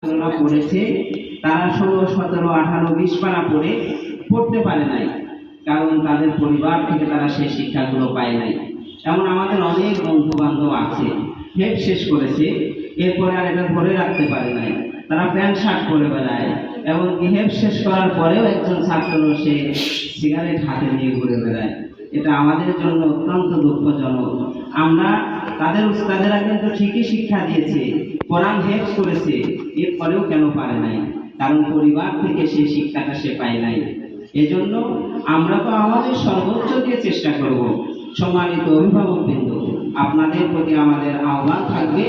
পড়েছে তারা 16, 17, 18, 20 পারা পড়তে পারে নাই, কারণ তাদের পরিবার থেকে তারা সেই শিক্ষাগুলো পায় নাই। এমন আমাদের অনেক বন্ধু বান্ধব আছে, হেফ শেষ করেছে, এরপরে আর এটা ধরে রাখতে পারে নাই, তারা প্যান্ট শার্ট পরে বেড়ায়, এবং হেফ শেষ করার পরেও একজন ছাত্র সে সিগারেট হাতে নিয়ে ঘুরে বেড়ায়। এটা আমাদের জন্য অত্যন্ত দুঃখজনক। আমরা তাদের উস্তাদেরা কিন্তু ঠিকই শিক্ষা দিয়েছে, কোরআন হেফজ করেছে, এরপরেও কেন পারে নাই? কারণ পরিবার থেকে সেই শিক্ষাটা সে পায় নাই। এজন্য আমরা তো আমাদের সর্বোচ্চ দিয়ে চেষ্টা করব। সম্মানিত অভিভাবকবৃন্দ, আপনাদের প্রতি আমাদের আহ্বান থাকবে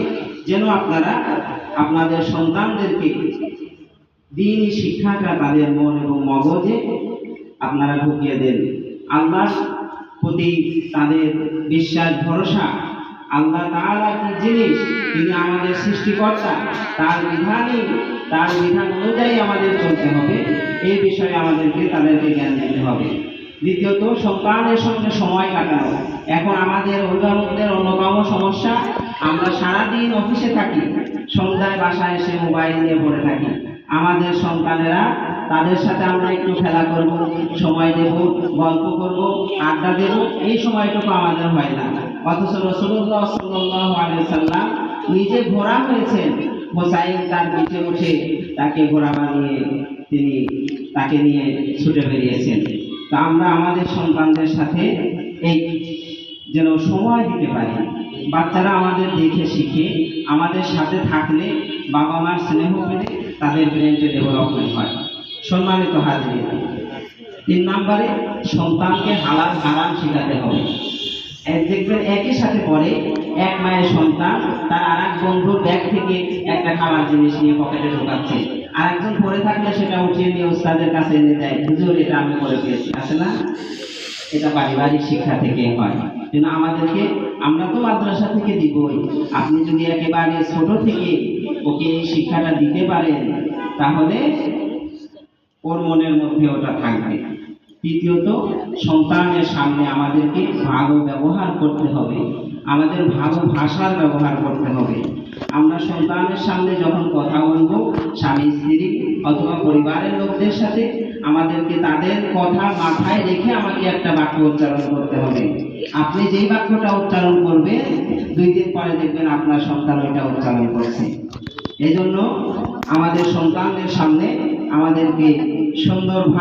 যেন আপনারা আপনাদের সন্তানদেরকে দ্বীনি শিক্ষাটা তাদের মন এবং মগজে আপনারা ঢুকিয়ে দেন। আল্লাহর প্রতি তাদের বিশ্বাস ভরসা, আল্লাহ তাআলা কি জিনিস, তিনি আমাদের সৃষ্টিকর্তা, তার বিধান অনুযায়ী আমাদের চলতে হবে, এই বিষয়ে আমাদেরকে তাদেরকে জ্ঞান দিতে হবে। দ্বিতীয়ত, সন্তানের সঙ্গে সময় কাটানো। এখন আমাদের অভিভাবকদের অন্যতম সমস্যা, আমরা সারাদিন অফিসে থাকি, সন্ধ্যায় বাসায় এসে মোবাইল নিয়ে পড়ে থাকি। আমাদের সন্তানেরা, তাদের সাথে আমরা একটু খেলা করব, সময় দেব, গল্প করব, আড্ডা দেব, এই সময়টুকু আমাদের হয় না। অথচ রাসূলুল্লাহ সাল্লাল্লাহু আলাইহি ওয়াসাল্লাম নিজে ঘোড়া হয়েছেন, হোসাইন তার পিঠে উঠে তাকে ঘোড়া বানিয়ে তিনি তাকে নিয়ে ছুটে বেরিয়েছেন। তা আমরা আমাদের সন্তানদের সাথে এই যেন সময় দিতে পারি। বাচ্চারা আমাদের দেখে শিখে, আমাদের সাথে থাকলে, বাবা মার স্নেহ পেলে তাদের ব্রেনটা ডেভেলপমেন্ট হয়। সম্মানিত হাজির, 3 নম্বরে সন্তানকে হালাল হারাম শেখাতে হবে। দেখবেন একই সাথে পড়ে এক মায়ের সন্তান তার আর এক বন্ধুর ব্যাগ থেকে একটা খাবার জিনিস নিয়ে পকেটে ঢোকাচ্ছে, আরেকজন পড়ে থাকলে সেটা উঠিয়ে নিয়ে উস্তাদের কাছে এনে দেয়, হুজুর এটা আমি করে পেয়েছি। আসে না? এটা পারিবারিক শিক্ষা থেকে হয়। কিন্তু আমাদেরকে, আমরা তো মাদ্রাসা থেকে দিবই, আপনি যদি একেবারে ছোট থেকে ওকে এই শিক্ষাটা দিতে পারেন, তাহলে ওর মনের মধ্যে ওটা থাকবে। তৃতীয়ত, সন্তানের সামনে আমাদেরকে ভালো ব্যবহার করতে হবে, আমাদের ভালো ভাষার ব্যবহার করতে হবে। আমরা সন্তানের সামনে যখন কথা বলবো, স্বামী স্ত্রী অথবা পরিবারের লোকদের সাথে, আমাদেরকে তাদের কথা মাথায় রেখে আমাকে একটা বাক্য উচ্চারণ করতে হবে। আপনি যেই বাক্যটা উচ্চারণ করবেন, 2 দিন পরে দেখবেন আপনার সন্তান ওইটা উচ্চারণ করছে। এই জন্য আমাদের সন্তানদের সামনে আমাদেরকে সুন্দর